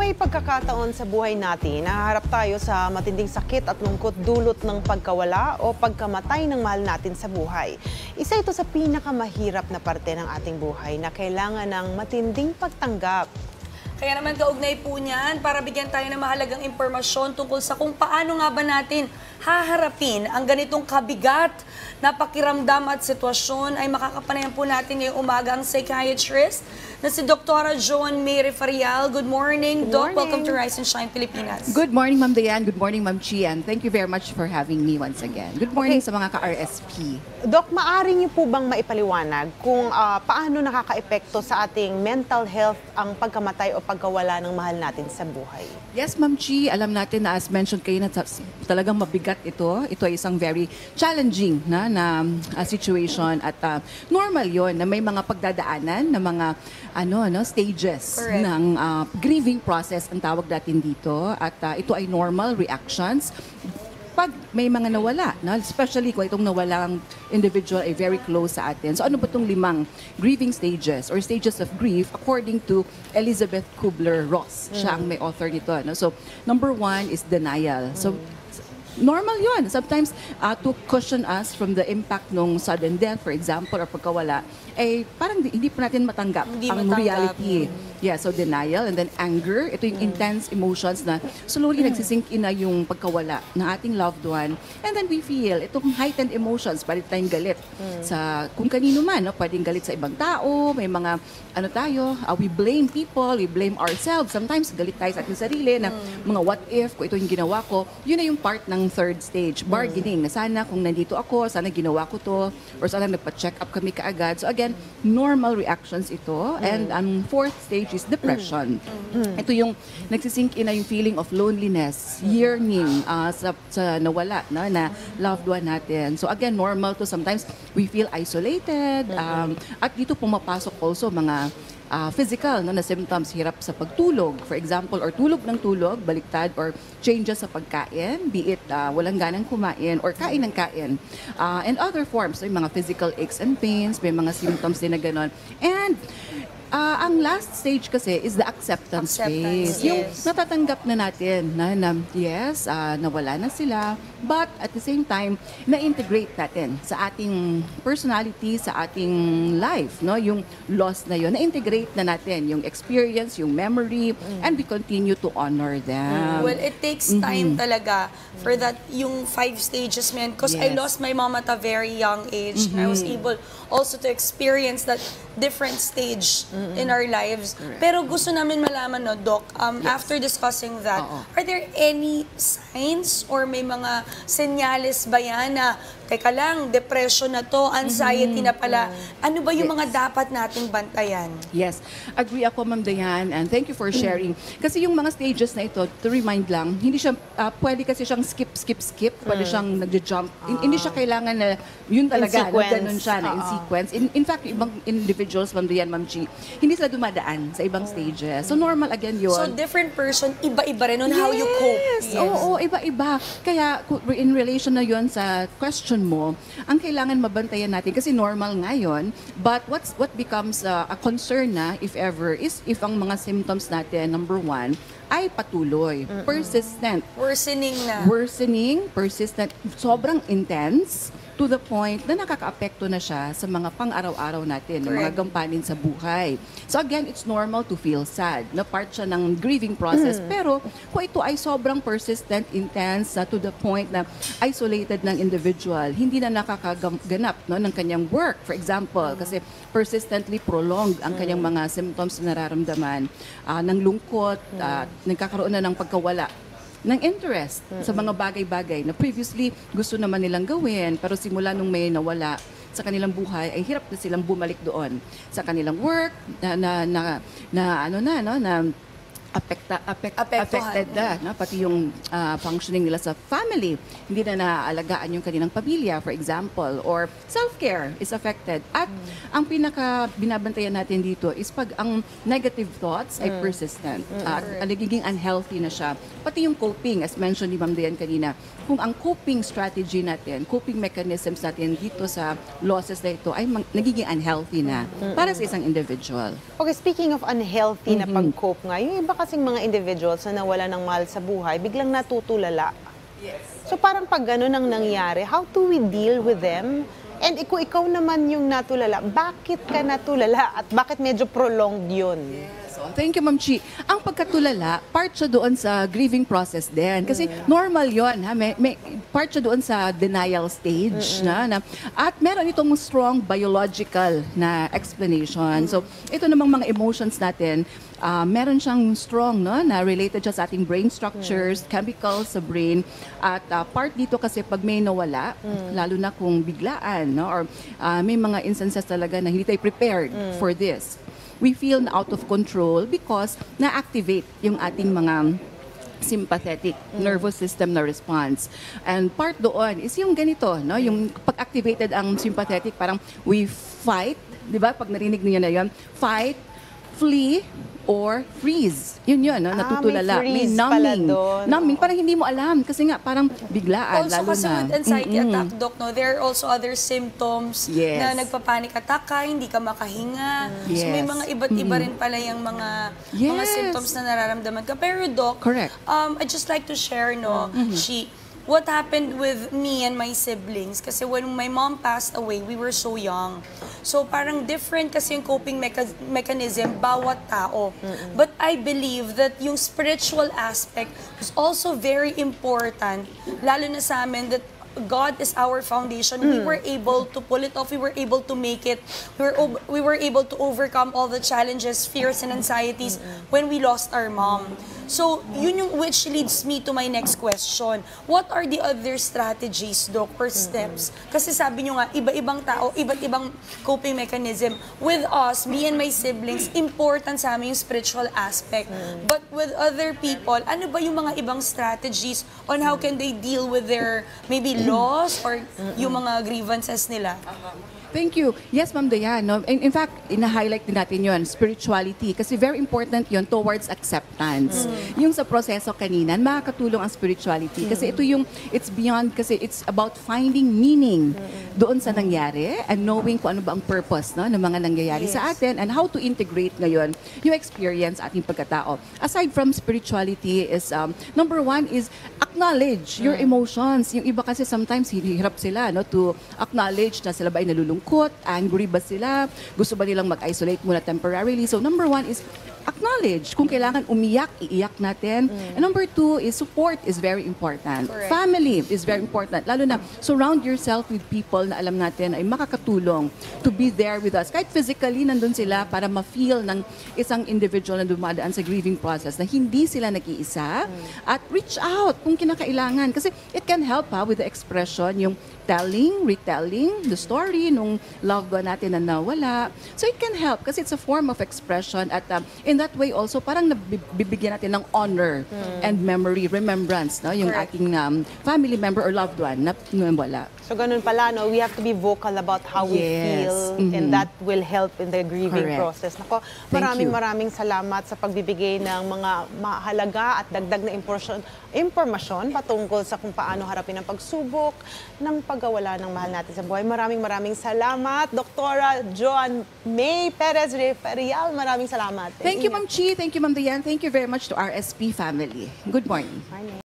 may pagkakataon sa buhay natin, nahaharap tayo sa matinding sakit at lungkot dulot ng pagkawala o pagkamatay ng mahal natin sa buhay. Isa ito sa pinakamahirap na parte ng ating buhay na kailangan ng matinding pagtanggap. Kaya naman kaugnay po niyan para bigyan tayo ng mahalagang impormasyon tungkol sa kung paano nga ba natin haharapin ang ganitong kabigat na pakiramdam at sitwasyon ay makakapanayan po natin ngayong umaga ang psychiatrist na si Dr. Joan Mary Farial. Good morning, Doc. Welcome to Rise and Shine Pilipinas. Good morning, Ma'am Diane. Good morning, Ma'am Chian. Thank you very much for having me once again. Good morning sa mga ka-RSP. Doc, maaari niyo po bang maipaliwanag kung paano nakakaepekto sa ating mental health ang pagkamatay o pagkawala ng mahal natin sa buhay? Yes, Ma'am Chi. Alam natin na as mentioned kayo na talagang mabigat ito. Ito ay isang very challenging na situation at normal yon na may mga pagdadaanan na mga stages ng grieving process ang tawag natin dito at ito ay normal reactions pag may mga nawala, especially kung itong nawalang individual ay very close sa atin. So ano ba itong 5 grieving stages or stages of grief according to Elizabeth Kubler-Ross? Siya ang may author nito. So number 1 is denial. So normal yun. Sometimes to cushion us from the impact ng sudden death, for example, or pagkawala, parang hindi pa natin matanggap ang reality. Yeah, so denial and then anger. Ito yung intense emotions na slowly nagsisink in na yung pagkawala ng ating loved one. And then we feel itong heightened emotions, palit tayong galit sa kung kanino man. Pwedeng galit sa ibang tao, may mga we blame people, we blame ourselves. Sometimes galit tayo sa ating sarili na mga what if, kung ito yung ginawa ko. Yun na yung part ng third stage, bargaining, na sana kung nandito ako, sana ginawa ko to, or sana nagpa-check up kami kaagad. So again, normal reactions ito. And ang fourth stage is depression. Ito yung nagsisink in na yung feeling of loneliness, yearning sa nawala na loved one natin. So again, normal to. Sometimes we feel isolated. At dito pumapasok also mga physical na symptoms, hirap sa pagtulog, for example, or tulog ng tulog, baliktad, or changes sa pagkain, be it walang ganang kumain or kain ng kain. And other forms, may mga physical aches and pains, may mga symptoms din na gano'n. And ang last stage kasi is the acceptance phase. Yung natatanggap na natin na yes, nawala na sila, but at the same time, na-integrate natin sa ating personality, sa ating life, yung loss na yun. Na-integrate na natin yung experience, yung memory, and we continue to honor them. Well, it takes time talaga for that, yung 5 stages, man. Because I lost my mom at a very young age. I was able also to experience that different stage in our lives. Pero gusto namin malaman, Doc, after discussing that, are there any signs or may mga senyales ba yan na, teka lang, depression na to, anxiety na pala, ano ba yung mga dapat nating bantayan? Yes, agree ako, Ma'am Diane, and thank you for sharing. Kasi yung mga stages na ito, to remind lang, hindi siya, pwede kasi siyang skip, pwede siyang nag-jump. Hindi siya kailangan na, yun talaga, ganun siya, na in sequence. In fact, ibang individuals, Ma'am Diane, Ma'am Chi, hindi sila dumadaan sa ibang stages. So normal again yun. So different person, iba-iba rin on how you cope. Yes, oo, iba-iba. Kaya in relation na yun sa question mo, ang kailangan mabantayan natin, kasi normal nga yun, but what becomes a concern na, if ever, is if ang mga symptoms natin, number 1, ay patuloy, persistent. Worsening, persistent, sobrang intense, to the point na nakaka-apekto na siya sa mga pang-araw-araw natin, ng mga gampanin sa buhay. So again, it's normal to feel sad, na part siya ng grieving process. Pero kung ito ay sobrang persistent, intense, to the point na isolated ng individual, hindi na nakakaganap ng kanyang work, for example, kasi persistently prolonged ang kanyang mga symptoms na nararamdaman, ng lungkot, nagkakaroon na ng pagkawala ng interest sa mga bagay-bagay na previously gusto naman nilang gawin, pero simula nung may nawala sa kanilang buhay ay hirap na silang bumalik doon sa kanilang work na affected na, pati yung functioning nila sa family. Hindi na naaalagaan yung kanilang pamilya, for example, or self-care is affected. At ang pinaka-binabantayan natin dito is pag ang negative thoughts ay persistent at nagiging unhealthy na siya. Pati yung coping, as mentioned ni Ma'am Diane kanina, kung ang coping strategy natin, coping mechanisms natin dito sa losses na ito ay nagiging unhealthy na para sa isang individual. Okay, speaking of unhealthy na pag-cope nga, yung iba kasing mga individuals na nawala ng mahal sa buhay, biglang natutulala. So parang pag gano'n ang nangyari, how do we deal with them? And ikaw naman yung natulala, bakit ka natulala at bakit medyo prolonged yun? So, thank you, Ma'am Chi. Ang pagkatulala, part siya doon sa grieving process din. Kasi normal yon, ha? May part siya doon sa denial stage. At meron itong strong biological na explanation. So, ito namang mga emotions natin, meron siyang strong, no, na related siya sa ating brain structures, chemicals sa brain. At part dito kasi pag may nawala, lalo na kung biglaan, no, or may mga instances talaga na hindi tayo prepared for this. We feel out of control because na-activate yung ating mga sympathetic nervous system na response. And part doon is yung ganito, no, yung pag-activated ang sympathetic, parang we fight, di ba? Pag narinig niyo na yon, fight, flee, or freeze. Yun, no? Natutulala. May freeze numbing. pala doon. Numbing. Parang hindi mo alam. Kasi nga, parang biglaan. Also lalo kasi na. with anxiety attack, Doc, no, there are also other symptoms Yes. na nagpa-panic attack ka, hindi ka makahinga. So may Yes. mga iba't iba rin pala yung mga Yes. symptoms na nararamdaman ka. Pero Doc, Correct. I just like to share, no, what happened with me and my siblings. Kasi when my mom passed away, we were so young. So parang different kasi yung coping mechanism bawat tao. But I believe that yung spiritual aspect is also very important, lalo na sa amin, that God is our foundation. We were able to pull it off. We were able to make it. We were able to overcome all the challenges, fears, and anxieties when we lost our mom. So, yun yung which leads me to my next question. What are the other strategies, Doc, or steps? Kasi sabi nyo nga, iba-ibang tao, iba't ibang coping mechanism. With us, me and my siblings, important sa amin yung spiritual aspect. But with other people, ano ba yung mga ibang strategies on how can they deal with their maybe loss or yung mga grievances nila? Thank you. Yes, Ma'am Dayan. No? In fact, ina-highlight din natin yun, spirituality. Kasi very important yun towards acceptance. Yung sa proseso kanina, makakatulong ang spirituality. Kasi ito yung, it's beyond, kasi it's about finding meaning doon sa nangyari and knowing kung ano ba ang purpose, no, ng mga nangyayari sa atin and how to integrate ngayon yung experience ating pagkatao. Aside from spirituality is, number one is acknowledge your emotions. Yung iba kasi sometimes hirap sila, no, to acknowledge na sila ba ay nalulungkot, angry ba sila, gusto ba nilang mag-isolate muna temporarily. So number one is acknowledge. Kung kailangan umiyak, iiyak natin. And number two is support is very important. Correct. Family is very important. Lalo na surround yourself with people na alam natin ay makakatulong to be there with us. Kahit physically nandun sila para ma-feel ng isang individual na dumadaan sa grieving process na hindi sila nag-iisa. At reach out kung kinakailangan. Kasi it can help with the expression, yung telling, retelling the story nung loved one natin na nawala. So it can help kasi it's a form of expression at in that way also parang nabibigyan natin ng honor and memory, remembrance, no, yung Correct. ating family member or loved one na nawala. So ganun pala, no? We have to be vocal about how we Yes. feel and that will help in the grieving Correct. process. Nako, Thank you. maraming salamat sa pagbibigay ng mga mahalaga at dagdag na impormasyon patungkol sa kung paano harapin ang pagsubok ng pagkawala ng mahal natin sa buhay. Maraming salamat, Dr. Joan May Perez Referial. Maraming salamat. Thank you, Ma'am Chi. Thank you, Ma'am Dayan. Thank you very much to RSP family. Good morning. Morning.